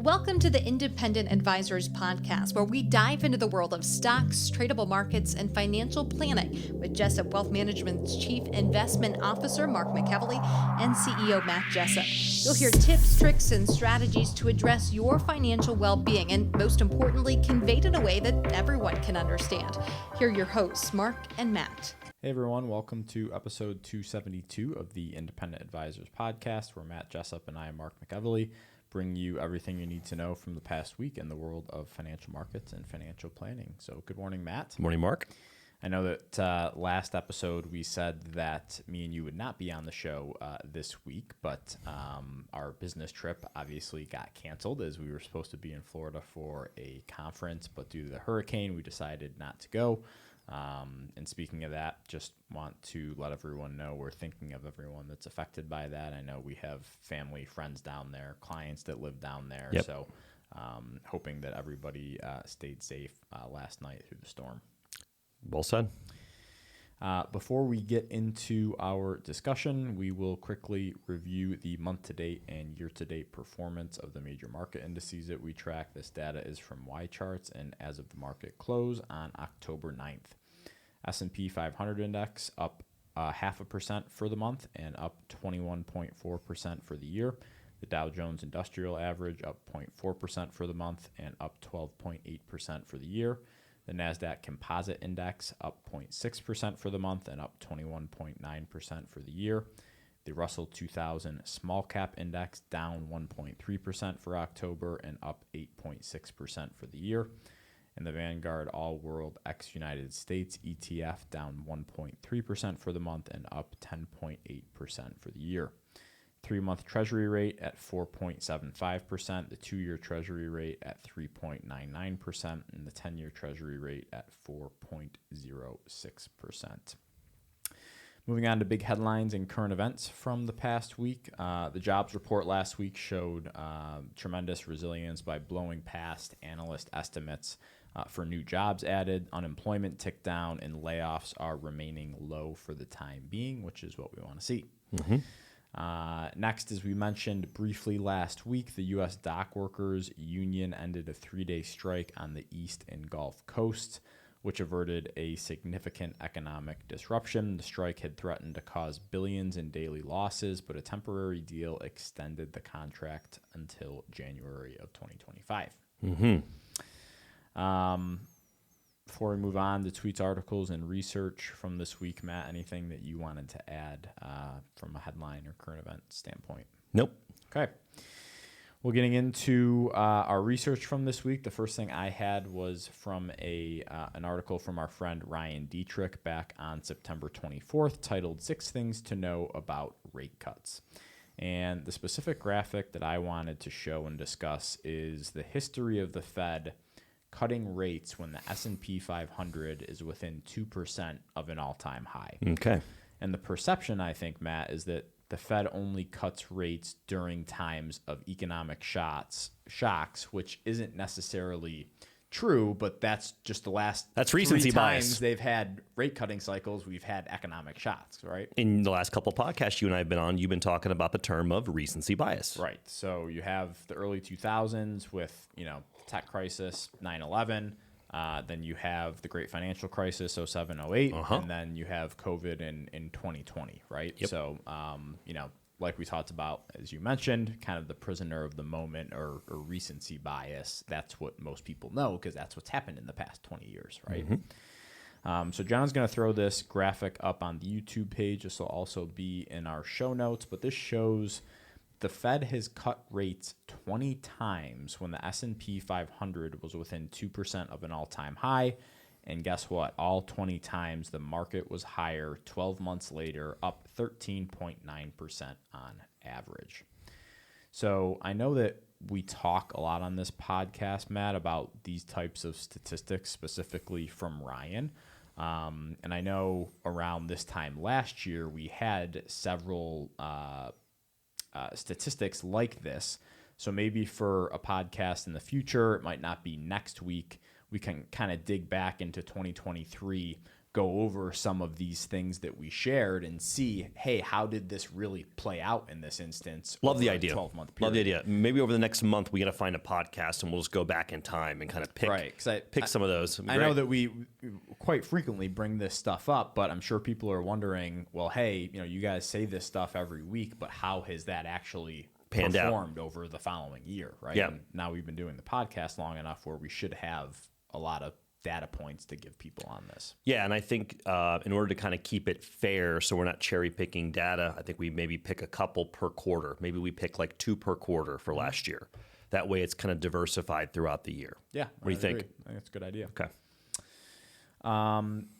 Welcome to the Independent Advisors Podcast, where we dive into the world of stocks, tradable markets, and financial planning with Jessup Wealth Management's Chief Investment Officer, Mark McEvilly, and CEO, Matt Jessup. You'll hear tips, tricks, and strategies to address your financial well-being, and most importantly, conveyed in a way that everyone can understand. Here are your hosts, Mark and Matt. Hey everyone, welcome to episode 272 of the Independent Advisors Podcast, where Matt Jessup and I, Mark McEvilly, bring you everything you need to know from the past week in the world of financial markets and financial planning. So good morning, Matt. Good morning, Mark. I know that last episode we said that me and you would not be on the show this week, but our business trip obviously got canceled as we were supposed to be in Florida for a conference, but due to the hurricane, we decided not to go. And speaking of that, just want to let everyone know we're thinking of everyone that's affected by that. I know we have family, friends down there, clients that live down there. Yep. So hoping that everybody stayed safe last night through the storm. Well said. Before we get into our discussion, we will quickly review the month-to-date and year-to-date performance of the major market indices that we track. This data is from Y-Charts and as of the market close on October 9th. S&P 500 index up 0.5% for the month and up 21.4% for the year. The Dow Jones Industrial Average up 0.4% for the month and up 12.8% for the year. The NASDAQ Composite Index up 0.6% for the month and up 21.9% for the year. The Russell 2000 Small Cap Index down 1.3% for October and up 8.6% for the year. And the Vanguard All World ex-United States ETF down 1.3% for the month and up 10.8% for the year. 3-month Treasury rate at 4.75%, the 2-year Treasury rate at 3.99%, and the 10-year Treasury rate at 4.06%. Moving on to big headlines and current events from the past week. The jobs report last week showed tremendous resilience by blowing past analyst estimates for new jobs added. Unemployment ticked down and layoffs are remaining low for the time being, which is what we want to see. Mm-hmm. Next, as we mentioned briefly last week, the U.S. Dock Workers Union ended a 3-day strike on the East and Gulf Coast, which averted a significant economic disruption. The strike had threatened to cause billions in daily losses, but a temporary deal extended the contract until January of 2025. Mm-hmm. Before we move on to tweets, articles, and research from this week, Matt, anything that you wanted to add from a headline or current event standpoint? Nope. Okay. Well, getting into our research from this week, the first thing I had was from an article from our friend Ryan Dietrich back on September 24th titled 6 Things to Know About Rate Cuts. And the specific graphic that I wanted to show and discuss is the history of the Fed cutting rates when the S&P 500 is within 2% of an all-time high. Okay. And the perception, I think, Matt, is that the Fed only cuts rates during times of economic shocks, which isn't necessarily true, but that's just the last recency 3 bias. times they've had rate cutting cycles, we've had economic shocks, right? In the last couple of podcasts you and I have been on, you've been talking about the term of recency bias. Right. So you have the early 2000s with, tech crisis, 9/11. Then you have the great financial crisis, 07, 08. And then you have COVID in 2020, right? Yep. So, like we talked about, as you mentioned, kind of the prisoner of the moment or recency bias. That's what most people know because that's what's happened in the past 20 years, right? Mm-hmm. So John's going to throw this graphic up on the YouTube page. This will also be in our show notes, but this shows the Fed has cut rates 20 times when the S&P 500 was within 2% of an all-time high. And guess what? All 20 times the market was higher 12 months later, up 13.9% on average. So I know that we talk a lot on this podcast, Matt, about these types of statistics, specifically from Ryan. And I know around this time last year, we had several statistics like this. So maybe for a podcast in the future, it might not be next week, we can kind of dig back into 2023 go over some of these things that we shared and see, hey, how did this really play out in this instance? Love the over a idea. 12-month period. Love the idea. Maybe over the next month, we got to find a podcast and we'll just go back in time and kind of pick some of those. I know that we quite frequently bring this stuff up, but I'm sure people are wondering, well, hey, you guys say this stuff every week, but how has that actually performed over the following year, right? Yeah. And now we've been doing the podcast long enough where we should have a lot of data points to give people on this. Yeah, and I think in order to kind of keep it fair, so we're not cherry picking data, I think we maybe pick a couple per quarter. Maybe we pick like 2 per quarter for last year. That way it's kind of diversified throughout the year. Yeah. What do you think? I think that's a good idea. Okay.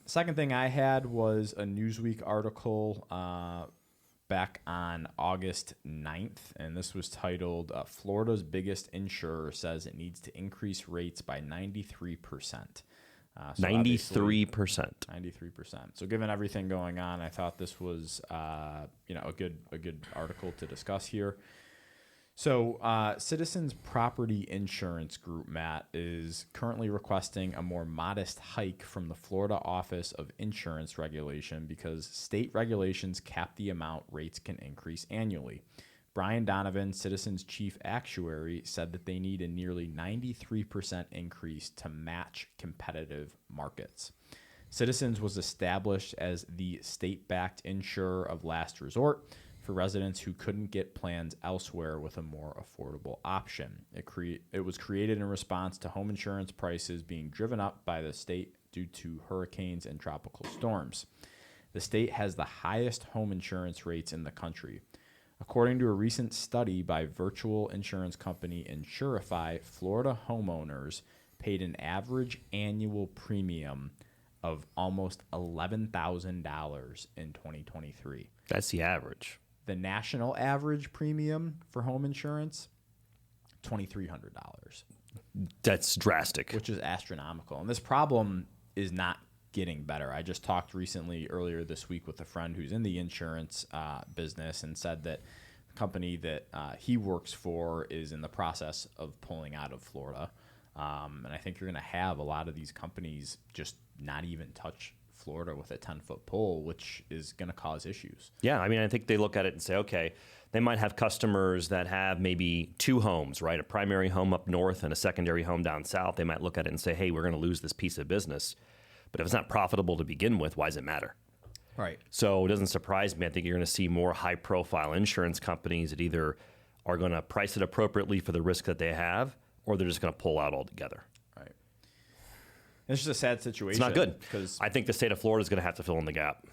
Second thing I had was a Newsweek article back on August 9th, and this was titled, Florida's biggest insurer says it needs to increase rates by 93%. 93%. 93%. So given everything going on, I thought this was a good article to discuss here. So Citizens Property Insurance Group, Matt, is currently requesting a more modest hike from the Florida Office of Insurance Regulation because state regulations cap the amount rates can increase annually. Brian Donovan, Citizens Chief Actuary, said that they need a nearly 93% increase to match competitive markets. Citizens was established as the state-backed insurer of last resort for residents who couldn't get plans elsewhere with a more affordable option. It was created in response to home insurance prices being driven up by the state due to hurricanes and tropical storms. The state has the highest home insurance rates in the country. According to a recent study by virtual insurance company Insurify, Florida homeowners paid an average annual premium of almost $11,000 in 2023. That's the average. The national average premium for home insurance, $2,300, That's drastic. which is astronomical. And this problem is not getting better. I just talked earlier this week with a friend who's in the insurance business and said that the company that he works for is in the process of pulling out of Florida. And I think you're going to have a lot of these companies just not even touch Florida with a 10-foot pole, which is going to cause issues. Yeah, I mean, I think they look at it and say, okay, they might have customers that have maybe 2 homes, right? A primary home up north and a secondary home down south. They might look at it and say, hey, we're going to lose this piece of business. But if it's not profitable to begin with, why does it matter? Right. So it doesn't surprise me. I think you're going to see more high-profile insurance companies that either are going to price it appropriately for the risk that they have, or they're just going to pull out altogether. Right. It's just a sad situation. It's not good. Because I think the state of Florida is going to have to fill in the gap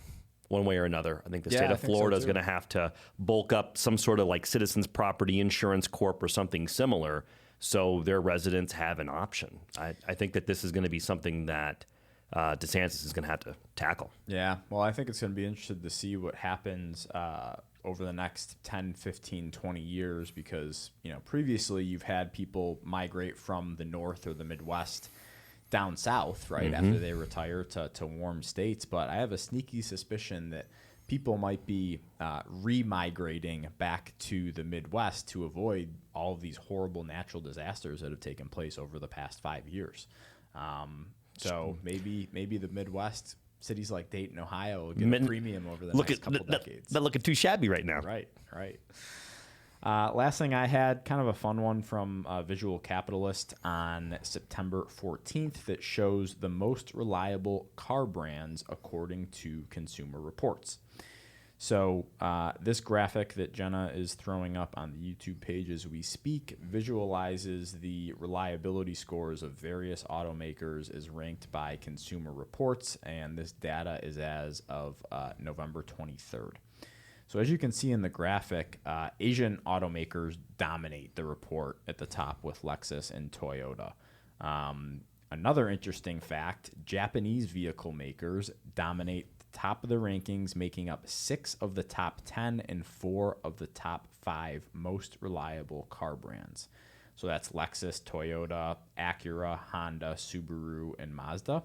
one way or another. I think the Yeah, state I of think so, Florida is too. going to have to bulk up some sort of like Citizens Property Insurance Corp or something similar so their residents have an option. I think that this is going to be something that DeSantis is going to have to tackle. Yeah, well, I think it's going to be interesting to see what happens over the next 10, 15, 20 years because, previously you've had people migrate from the north or the Midwest down south, right, after they retire to warm states. But I have a sneaky suspicion that people might be remigrating back to the Midwest to avoid all of these horrible natural disasters that have taken place over the past 5 years. So maybe the Midwest, cities like Dayton, Ohio, will get a premium over the next couple decades. Not looking too shabby right now. Right. Last thing I had, kind of a fun one from Visual Capitalist on September 14th that shows the most reliable car brands according to Consumer Reports. So this graphic that Jenna is throwing up on the YouTube page as we speak visualizes the reliability scores of various automakers as ranked by Consumer Reports, and this data is as of November 23rd. So as you can see in the graphic, Asian automakers dominate the report at the top with Lexus and Toyota. Another interesting fact, Japanese vehicle makers dominate the top of the rankings, making up 6 of the top 10 and 4 of the top 5 most reliable car brands. So that's Lexus, Toyota, Acura, Honda, Subaru, and Mazda.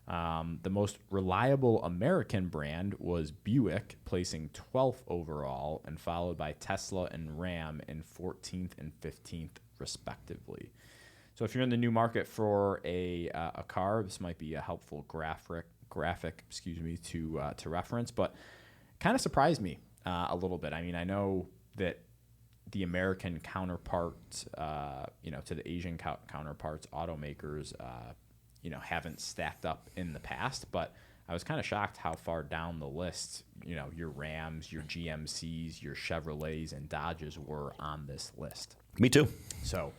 The most reliable American brand was Buick, placing 12th overall, and followed by Tesla and Ram in 14th and 15th, respectively. So if you're in the new market for a car, this might be a helpful graphic graphic, to reference, but kind of surprised me a little bit. I mean, I know that the American counterparts, to the Asian counterparts, automakers, haven't stacked up in the past, but I was kind of shocked how far down the list, your Rams, your GMCs, your Chevrolets, and Dodges were on this list. Me too. So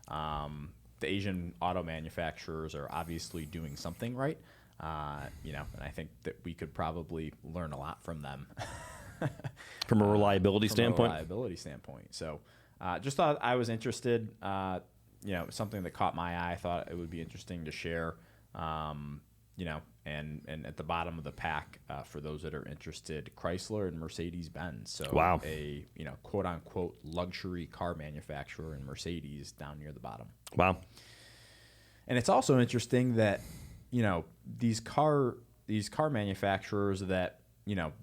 the Asian auto manufacturers are obviously doing something right, and I think that we could probably learn a lot from them. From a reliability standpoint? So just thought I was interested, something that caught my eye. I thought it would be interesting to share, and at the bottom of the pack, for those that are interested, Chrysler and Mercedes-Benz. So wow. A, quote unquote luxury car manufacturer in Mercedes down near the bottom. Wow. And it's also interesting that, these car manufacturers that,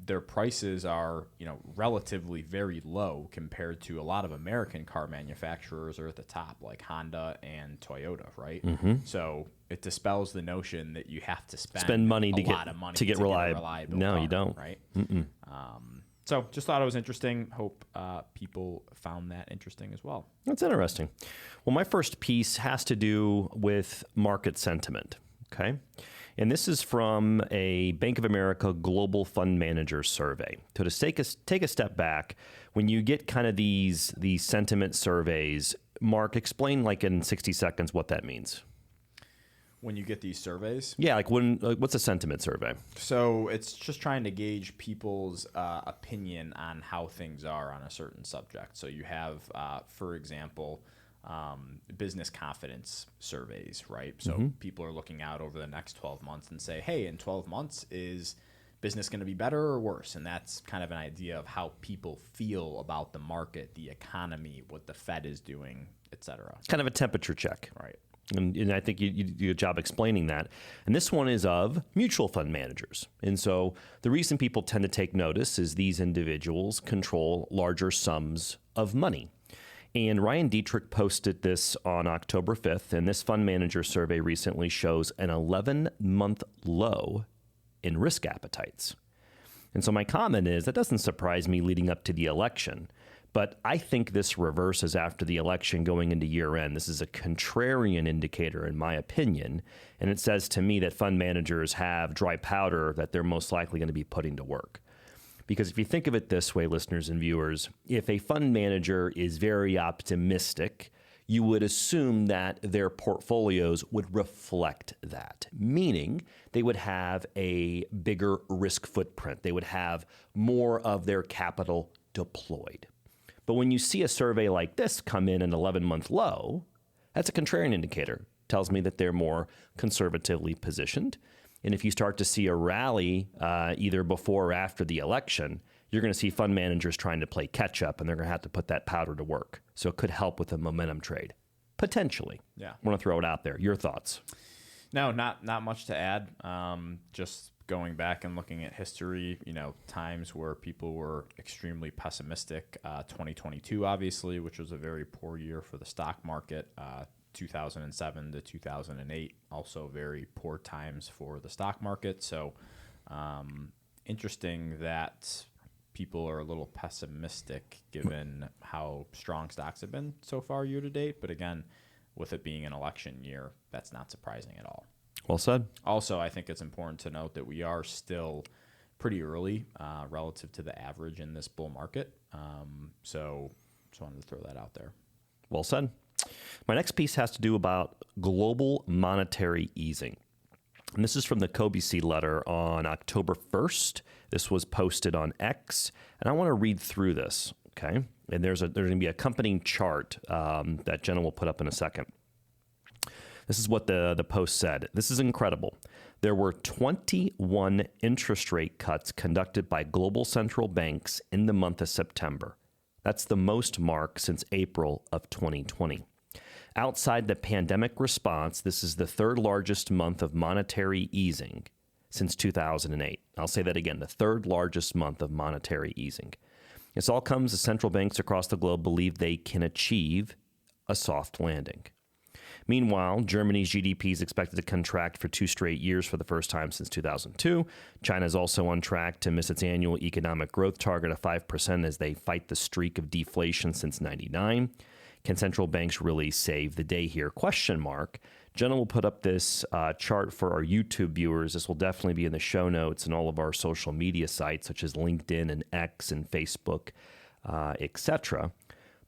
their prices are, relatively very low compared to a lot of American car manufacturers are at the top, like Honda and Toyota, right? Mm-hmm. So it dispels the notion that you have to spend money a lot of money to get reliable. No, car, you don't. Right? So just thought it was interesting. Hope people found that interesting as well. That's interesting. Well, my first piece has to do with market sentiment. Okay. And this is from a Bank of America Global Fund Manager survey. So to take a step back, when you get kind of these sentiment surveys, Mark, explain like in 60 seconds what that means. When you get these surveys? Yeah, what's a sentiment survey? So it's just trying to gauge people's opinion on how things are on a certain subject. So you have, for example, business confidence surveys, right? So people are looking out over the next 12 months and say, hey, in 12 months, is business going to be better or worse? And that's kind of an idea of how people feel about the market, the economy, what the Fed is doing, et cetera. Kind of a temperature check. Right. And I think you do a job explaining that. And this one is of mutual fund managers. And so the reason people tend to take notice is these individuals control larger sums of money. And Ryan Dietrich posted this on October 5th, and this fund manager survey recently shows an 11-month low in risk appetites. And so my comment is, that doesn't surprise me leading up to the election, but I think this reverses after the election going into year end. This is a contrarian indicator, in my opinion, and it says to me that fund managers have dry powder that they're most likely going to be putting to work. Because if you think of it this way, listeners and viewers, if a fund manager is very optimistic, you would assume that their portfolios would reflect that, meaning they would have a bigger risk footprint. They would have more of their capital deployed. But when you see a survey like this come in an 11-month low, that's a contrarian indicator. Tells me that they're more conservatively positioned. And if you start to see a rally either before or after the election, you're going to see fund managers trying to play catch up, and they're going to have to put that powder to work. So it could help with a momentum trade, potentially. Yeah, I want to throw it out there. Your thoughts? No, not much to add. Just going back and looking at history, times where people were extremely pessimistic. 2022, obviously, which was a very poor year for the stock market. 2007 to 2008, also very poor times for the stock market. So interesting that people are a little pessimistic given how strong stocks have been so far year to date. But again, with it being an election year, that's not surprising at all. Well said. Also, I think it's important to note that we are still pretty early relative to the average in this bull market. So just wanted to throw that out there. Well said. My next piece has to do about global monetary easing. And this is from the KBC letter on October 1st. This was posted on X, and I want to read through this, okay? And there's going to be a accompanying chart that Jenna will put up in a second. This is what the post said. This is incredible. There were 21 interest rate cuts conducted by global central banks in the month of September. That's the most mark since April of 2020. Outside the pandemic response, this is the third largest month of monetary easing since 2008. I'll say that again, the third largest month of monetary easing. This all comes as central banks across the globe believe they can achieve a soft landing. Meanwhile, Germany's GDP is expected to contract for 2 straight years for the first time since 2002. China is also on track to miss its annual economic growth target of 5% as they fight the streak of deflation since 99. Can central banks really save the day here? Question mark. Jenna will put up this chart for our YouTube viewers. This will definitely be in the show notes and all of our social media sites, such as LinkedIn and X and Facebook, etc.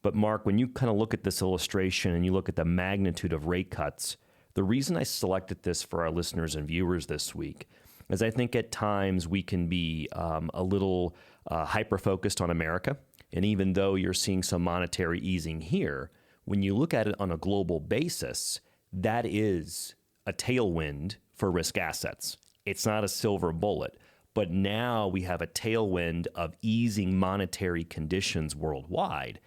But Mark, when you kind of look at this illustration and you look at the magnitude of rate cuts, the reason I selected this for our listeners and viewers this week is I think at times we can be a little hyper-focused on America. And even though you're seeing some monetary easing here, when you look at it on a global basis, that is a tailwind for risk assets. It's not a silver bullet, but now we have a tailwind of easing monetary conditions worldwide.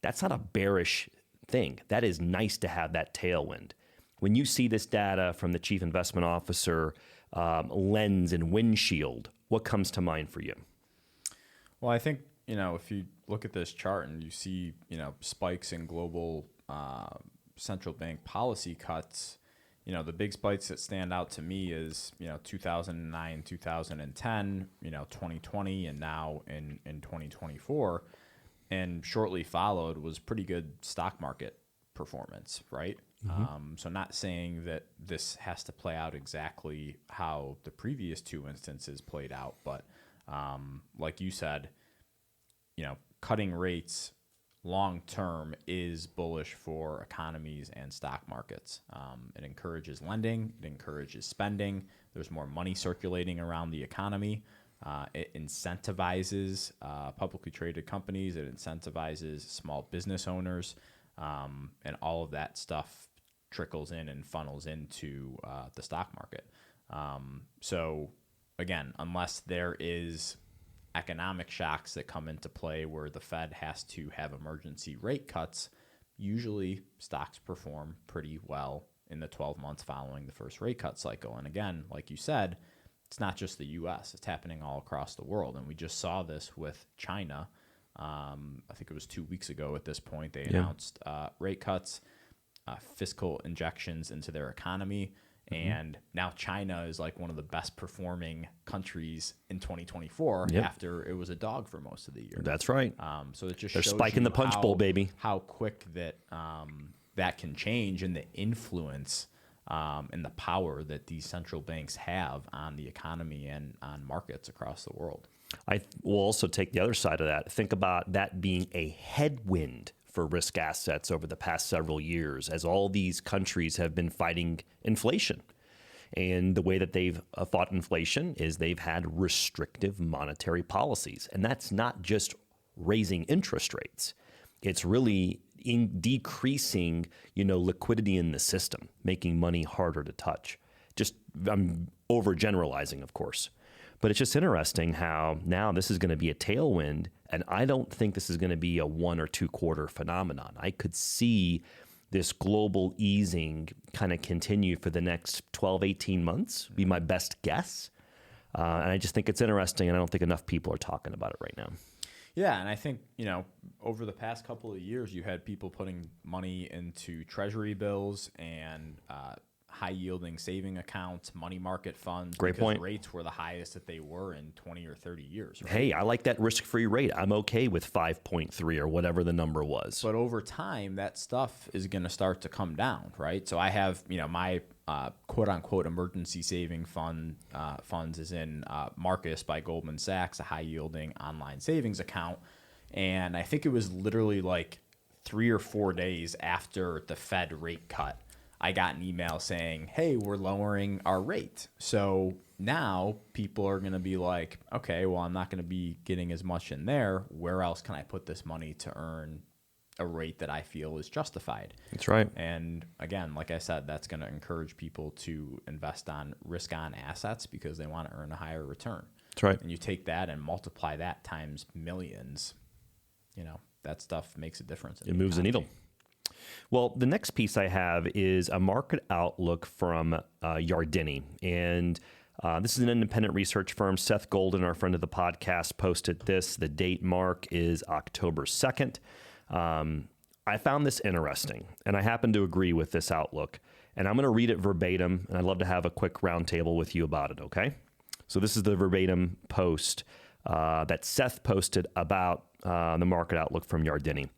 That's not a bearish thing. That is nice to have that tailwind. When you see this data from the chief investment officer lens and windshield, what comes to mind for you? Well, I think, if you look at this chart and you see, spikes in global central bank policy cuts, the big spikes that stand out to me is, 2009, 2010, 2020, and now in 2024. And shortly followed was pretty good stock market performance, right? So not saying that this has to play out exactly how the previous two instances played out, but like you said, cutting rates long term is bullish for economies and stock markets. It encourages lending, it encourages spending. There's more money circulating around the economy. It incentivizes publicly traded companies. It incentivizes small business owners, and all of that stuff trickles in and funnels into the stock market. So again, unless there is economic shocks that come into play where the Fed has to have emergency rate cuts, usually stocks perform pretty well in the 12 months following the first rate cut cycle. And again, like you said, it's not just the U.S. It's happening all across the world. And we just saw this with China. I think it was 2 weeks ago at this point. They announced rate cuts, fiscal injections into their economy. And now China is like one of the best performing countries in 2024 after it was a dog for most of the year. That's right. So it just They're shows spiking the punch bowl, baby. How quick that that can change, and the influence and the power that these central banks have on the economy and on markets across the world. I will also take the other side of that. Think about that being a headwind for risk assets over the past several years, as all these countries have been fighting inflation. And the way that they've fought inflation is they've had restrictive monetary policies. And that's not just raising interest rates. It's really decreasing, liquidity in the system, making money harder to touch. I'm overgeneralizing, of course. But it's just interesting how now this is going to be a tailwind, and I don't think this is going to be a 1 or 2 quarter phenomenon. I could see this global easing kind of continue for the next 12, 18 months, be my best guess. And I just think it's interesting, and I don't think enough people are talking about it right now. Yeah, and I think, over the past couple of years, you had people putting money into treasury bills and high-yielding saving accounts, money market funds. Great point. Rates were the highest that they were in 20 or 30 years. Right? Hey, I like that risk-free rate. I'm okay with 5.3 or whatever the number was. But over time, that stuff is going to start to come down, right? So I have, my quote-unquote emergency saving funds is in Marcus by Goldman Sachs, a high-yielding online savings account. And I think it was literally like 3 or 4 days after the Fed rate cut, I got an email saying, hey, we're lowering our rate. So now people are going to be like, okay, well, I'm not going to be getting as much in there. Where else can I put this money to earn a rate that I feel is justified? That's right. And again, like I said, that's going to encourage people to invest on risk-on assets because they want to earn a higher return. That's right. And you take that and multiply that times millions, that stuff makes a difference. It moves the needle. Well, the next piece I have is a market outlook from Yardeni. And this is an independent research firm. Seth Golden, our friend of the podcast, posted this. The date mark is October 2nd. I found this interesting, and I happen to agree with this outlook. And I'm going to read it verbatim, and I'd love to have a quick roundtable with you about it, okay? So this is the verbatim post that Seth posted about the market outlook from Yardeni.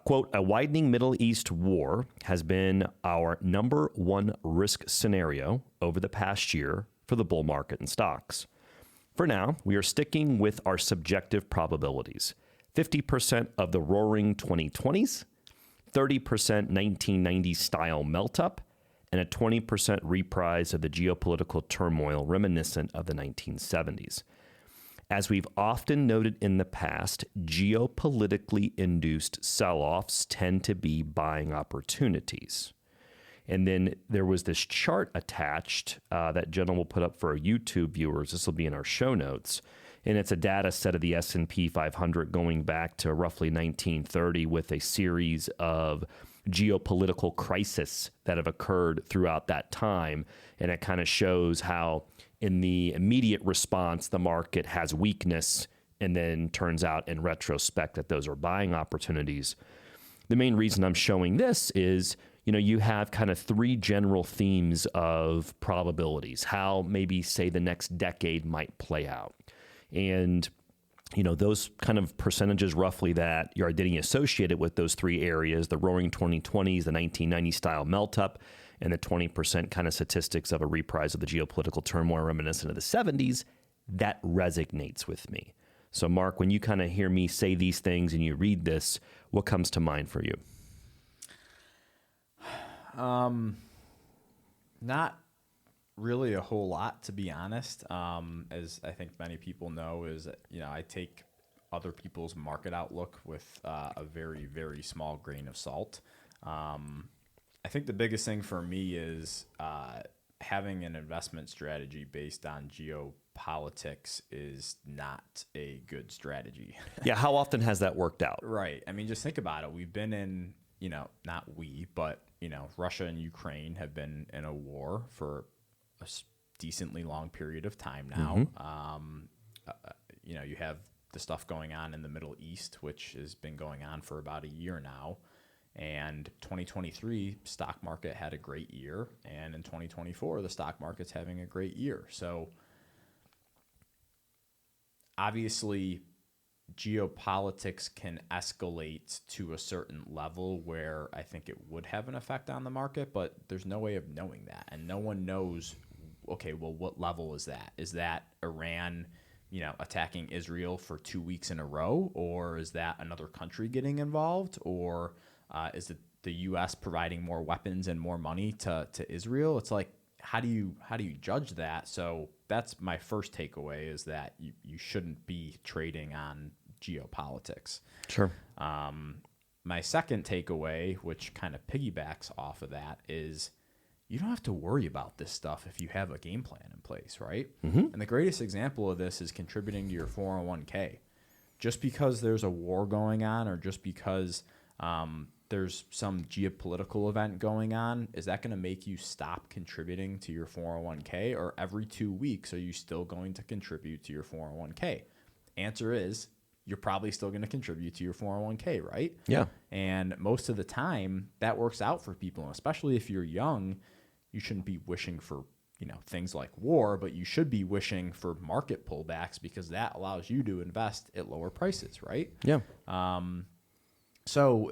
Quote, a widening Middle East war has been our number one risk scenario over the past year for the bull market and stocks. For now, we are sticking with our subjective probabilities. 50% of the roaring 2020s, 30% 1990s style melt-up, and a 20% reprise of the geopolitical turmoil reminiscent of the 1970s. As we've often noted in the past, geopolitically induced sell-offs tend to be buying opportunities. And then there was this chart attached that Jenna will put up for our YouTube viewers. This will be in our show notes. And it's a data set of the S&P 500 going back to roughly 1930 with a series of geopolitical crises that have occurred throughout that time. And it kind of shows how in the immediate response, the market has weakness and then turns out in retrospect that those are buying opportunities. The main reason I'm showing this is, you have kind of three general themes of probabilities, how maybe say the next decade might play out. And, those kind of percentages roughly that Yardeni associated with those three areas, the roaring 2020s, the 1990 style melt up, and the 20% kind of statistics of a reprise of the geopolitical turmoil reminiscent of the 70s, that resonates with me. So Mark, when you kind of hear me say these things and you read this, what comes to mind for you? Not really a whole lot, to be honest. As I think many people know, is I take other people's market outlook with a very, very small grain of salt. I think the biggest thing for me is having an investment strategy based on geopolitics is not a good strategy. Yeah, how often has that worked out? Right. I mean, just think about it. We've been in, not we, but, Russia and Ukraine have been in a war for a decently long period of time now. You have the stuff going on in the Middle East, which has been going on for about a year now. And 2023 stock market had a great year. And in 2024, the stock market's having a great year. So obviously, geopolitics can escalate to a certain level where I think it would have an effect on the market, but there's no way of knowing that. And no one knows, okay, well, what level is that? Is that Iran, attacking Israel for 2 weeks in a row? Or is that another country getting involved? Or is it the U.S. providing more weapons and more money to Israel? It's like, how do you judge that? So that's my first takeaway, is that you shouldn't be trading on geopolitics. Sure. My second takeaway, which kind of piggybacks off of that, is you don't have to worry about this stuff if you have a game plan in place, right? And the greatest example of this is contributing to your 401k. Just because there's a war going on, or just because there's some geopolitical event going on, is that going to make you stop contributing to your 401k? Or every 2 weeks, are you still going to contribute to your 401k? Answer is, you're probably still going to contribute to your 401k, right? Yeah. And most of the time, that works out for people. And especially if you're young, you shouldn't be wishing for things like war, but you should be wishing for market pullbacks, because that allows you to invest at lower prices, right? Yeah. So,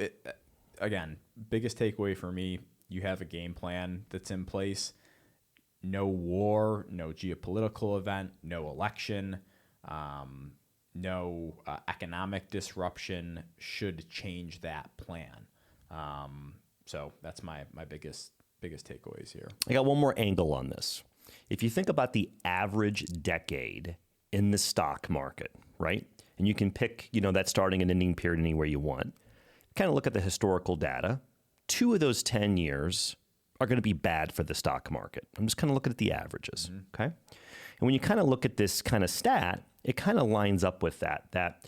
again, biggest takeaway for me, you have a game plan that's in place. No war, no geopolitical event, no election, no economic disruption should change that plan. So that's my biggest takeaways here. I got one more angle on this. If you think about the average decade in the stock market, right? And you can pick, that starting and ending period anywhere you want. Kind of look at the historical data. 2 of those 10 years are going to be bad for the stock market. I'm just kind of looking at the averages, okay? And when you kind of look at this kind of stat, it kind of lines up with that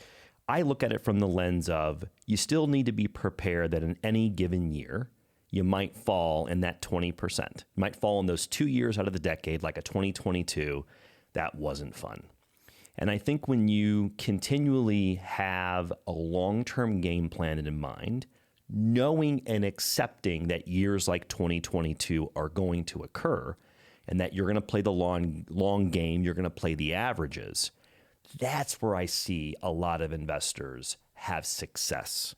I look at it from the lens of, you still need to be prepared that in any given year, you might fall in that 20%. You might fall in those 2 years out of the decade, like a 2022, that wasn't fun. And I think when you continually have a long-term game plan in mind, knowing and accepting that years like 2022 are going to occur and that you're going to play the long game, you're going to play the averages, that's where I see a lot of investors have success.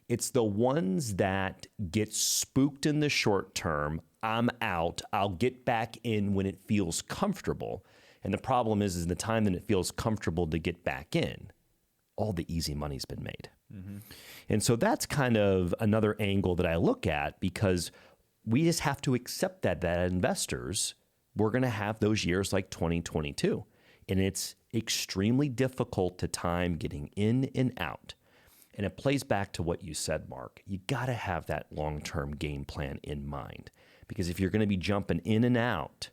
It's the ones that get spooked in the short term. I'm out. I'll get back in when it feels comfortable. And the problem is the time that it feels comfortable to get back in, all the easy money's been made. Mm-hmm. And so that's kind of another angle that I look at, because we just have to accept that investors, we're going to have those years like 2022. And it's extremely difficult to time getting in and out. And it plays back to what you said, Mark. You got to have that long-term game plan in mind, because if you're going to be jumping in and out,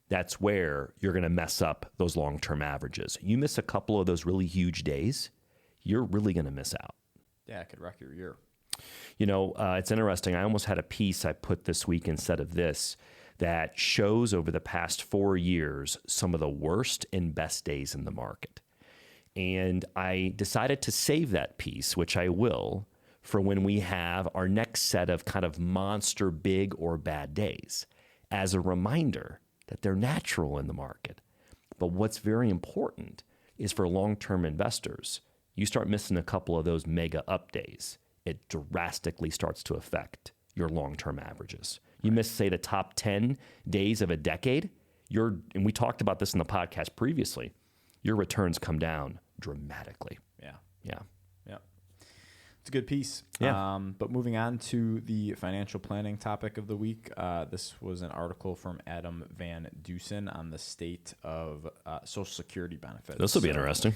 that's where you're going to mess up those long-term averages. You miss a couple of those really huge days, you're really going to miss out. Yeah, it could wreck your year. You know, it's interesting. I almost had a piece I put this week instead of this that shows over the past 4 years some of the worst and best days in the market. And I decided to save that piece, which I will, for when we have our next set of kind of monster big or bad days, as a reminder that they're natural in the market. But what's very important is for long-term investors, you start missing a couple of those mega up days, it drastically starts to affect your long-term averages. You miss, say, the top 10 days of a decade, and we talked about this in the podcast previously, your returns come down dramatically. Yeah. It's a good piece. Yeah. But moving on to the financial planning topic of the week, this was an article from Adam Van Dusen on the state of Social Security benefits. This will be interesting.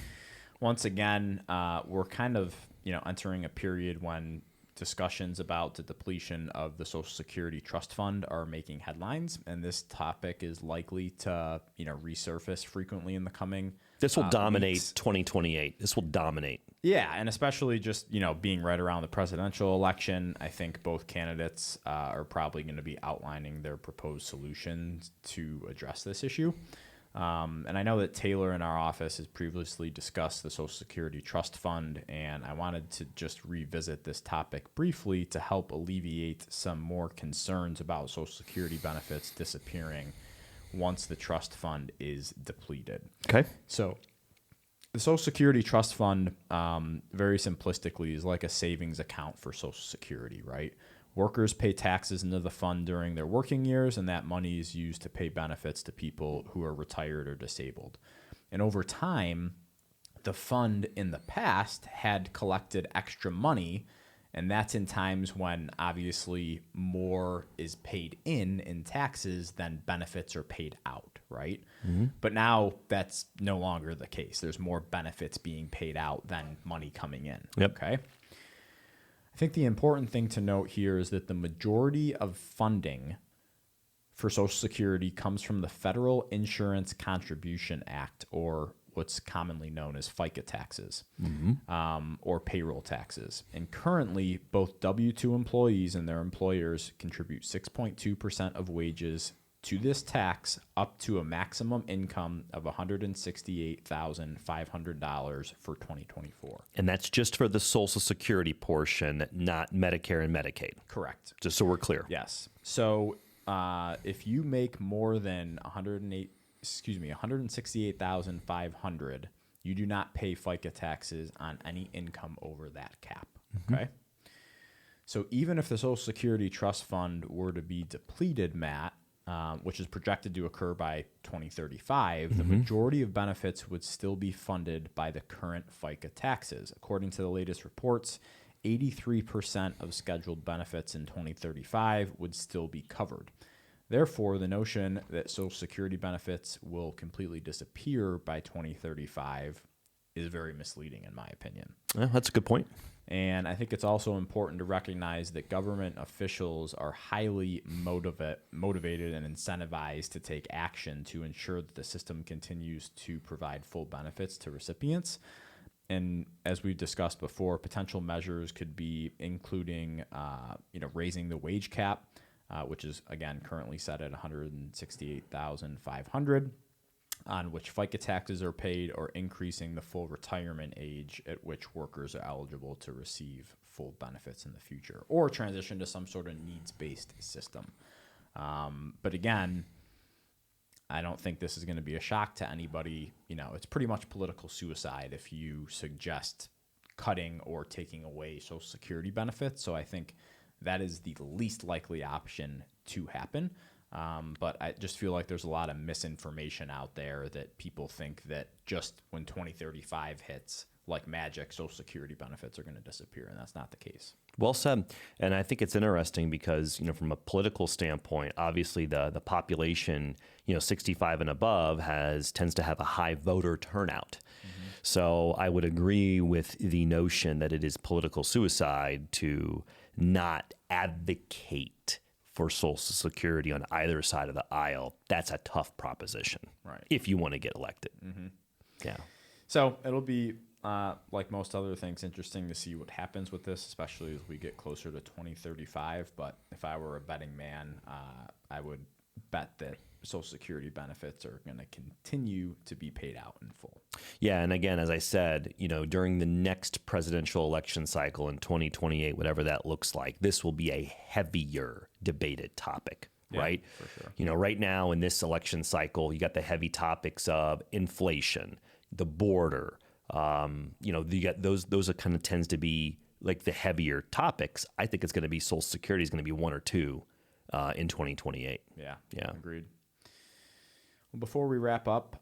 Once again, we're kind of entering a period when discussions about the depletion of the Social Security Trust Fund are making headlines, and this topic is likely to resurface frequently in the coming. This will dominate weeks. 2028. This will dominate. Yeah, and especially just being right around the presidential election, I think both candidates are probably going to be outlining their proposed solutions to address this issue. And I know that Taylor in our office has previously discussed the Social Security Trust Fund, and I wanted to just revisit this topic briefly to help alleviate some more concerns about Social Security benefits disappearing once the trust fund is depleted. Okay. So the Social Security Trust Fund, very simplistically, is like a savings account for Social Security, right? Workers pay taxes into the fund during their working years, and that money is used to pay benefits to people who are retired or disabled. And over time, the fund in the past had collected extra money, and that's in times when obviously more is paid in taxes than benefits are paid out, right? Mm-hmm. But now that's no longer the case. There's more benefits being paid out than money coming in. Yep. Okay. I think the important thing to note here is that the majority of funding for Social Security comes from the Federal Insurance Contribution Act, or what's commonly known as FICA taxes, or payroll taxes. And currently, both W-2 employees and their employers contribute 6.2% of wages to this tax, up to a maximum income of $168,500 for 2024. And that's just for the Social Security portion, not Medicare and Medicaid. Correct. Just so we're clear. Yes. So if you make more than $168,500, you do not pay FICA taxes on any income over that cap. Okay. So even if the Social Security Trust Fund were to be depleted, Matt, which is projected to occur by 2035, the majority of benefits would still be funded by the current FICA taxes. According to the latest reports, 83% of scheduled benefits in 2035 would still be covered. Therefore, the notion that Social Security benefits will completely disappear by 2035 is very misleading, in my opinion. Yeah, that's a good point. And I think it's also important to recognize that government officials are highly motivated and incentivized to take action to ensure that the system continues to provide full benefits to recipients. And as we've discussed before, potential measures could be including, raising the wage cap, which is, again, currently set at $168,500, on which FICA taxes are paid, or increasing the full retirement age at which workers are eligible to receive full benefits in the future, or transition to some sort of needs-based system. But again, I don't think this is going to be a shock to anybody. It's pretty much political suicide if you suggest cutting or taking away Social Security benefits. So I think that is the least likely option to happen. But I just feel like there's a lot of misinformation out there that people think that just when 2035 hits, like magic, Social Security benefits are going to disappear, and that's not the case. Well said. And I think it's interesting because, from a political standpoint, obviously the population, 65 and above tends to have a high voter turnout. Mm-hmm. So I would agree with the notion that it is political suicide to not advocate for Social Security on either side of the aisle. That's a tough proposition, right? If you want to get elected. Mm-hmm. Yeah. So it'll be, like most other things, interesting to see what happens with this, especially as we get closer to 2035. But if I were a betting man, I would bet that Social Security benefits are going to continue to be paid out in full. Yeah, and again, as I said, during the next presidential election cycle in 2028, whatever that looks like, this will be a heavier debated topic. Yeah, right? For sure. Right now in this election cycle, you got the heavy topics of inflation, the border. You get those are kind of tends to be like the heavier topics. I think it's going to be Social Security is going to be one or two in 2028. Yeah. Agreed. Well, before we wrap up,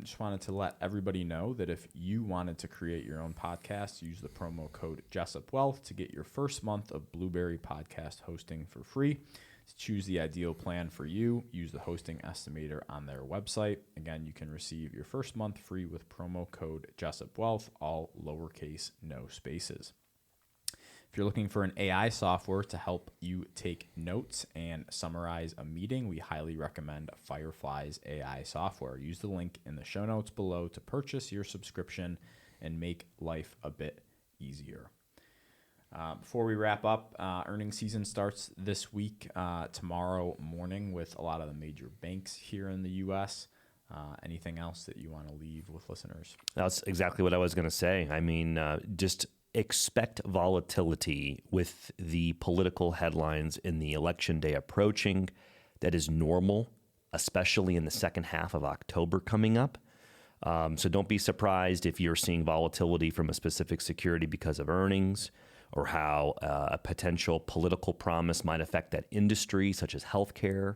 just wanted to let everybody know that if you wanted to create your own podcast, use the promo code Jessup Wealth to get your first month of Blueberry podcast hosting for free. To choose the ideal plan for you, use the hosting estimator on their website. Again, you can receive your first month free with promo code Jessup Wealth, all lowercase, no spaces. If you're looking for an AI software to help you take notes and summarize a meeting, we highly recommend Firefly's AI software. Use the link in the show notes below to purchase your subscription and make life a bit easier. Before we wrap up, earnings season starts this week, tomorrow morning, with a lot of the major banks here in the U.S. Anything else that you want to leave with listeners? That's exactly what I was going to say. I mean, just expect volatility with the political headlines in the election day approaching. That is normal, especially in the second half of October coming up. So don't be surprised if you're seeing volatility from a specific security because of earnings, or how a potential political promise might affect that industry, such as healthcare.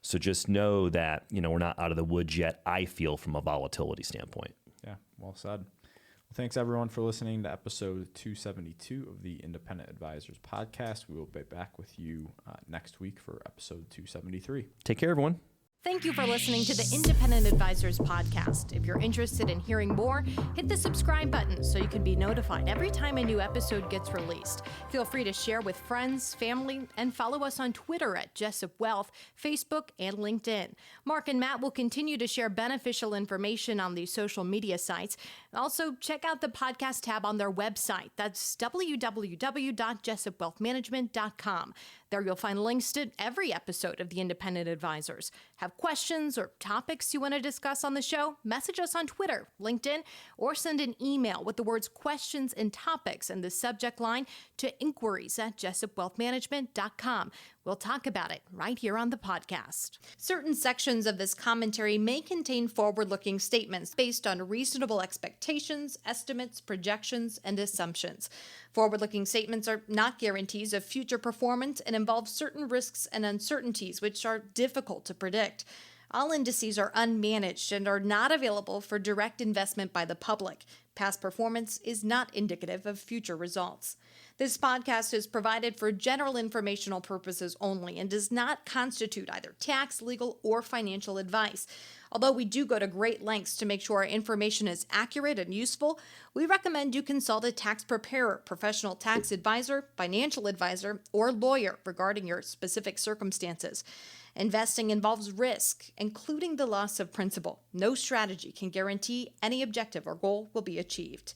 So just know that, we're not out of the woods yet, I feel, from a volatility standpoint. Yeah, well said. Well, thanks, everyone, for listening to episode 272 of the Independent Advisors Podcast. We will be back with you next week for episode 273. Take care, everyone. Thank you for listening to the Independent Advisors Podcast. If you're interested in hearing more, hit the subscribe button so you can be notified every time a new episode gets released. Feel free to share with friends, family, and follow us on Twitter at Jessup Wealth, Facebook, and LinkedIn. Mark and Matt will continue to share beneficial information on these social media sites. Also, check out the podcast tab on their website. That's www.jessupwealthmanagement.com. There you'll find links to every episode of the Independent Advisors. Have questions or topics you want to discuss on the show? Message us on Twitter, LinkedIn, or send an email with the words questions and topics in the subject line to inquiries@jessupwealthmanagement.com. We'll talk about it right here on the podcast. Certain sections of this commentary may contain forward-looking statements based on reasonable expectations, estimates, projections, and assumptions. Forward-looking statements are not guarantees of future performance and involve certain risks and uncertainties which are difficult to predict. All indices are unmanaged and are not available for direct investment by the public. Past performance is not indicative of future results. This podcast is provided for general informational purposes only and does not constitute either tax, legal, or financial advice. Although we do go to great lengths to make sure our information is accurate and useful, we recommend you consult a tax preparer, professional tax advisor, financial advisor, or lawyer regarding your specific circumstances. Investing involves risk, including the loss of principal. No strategy can guarantee any objective or goal will be achieved.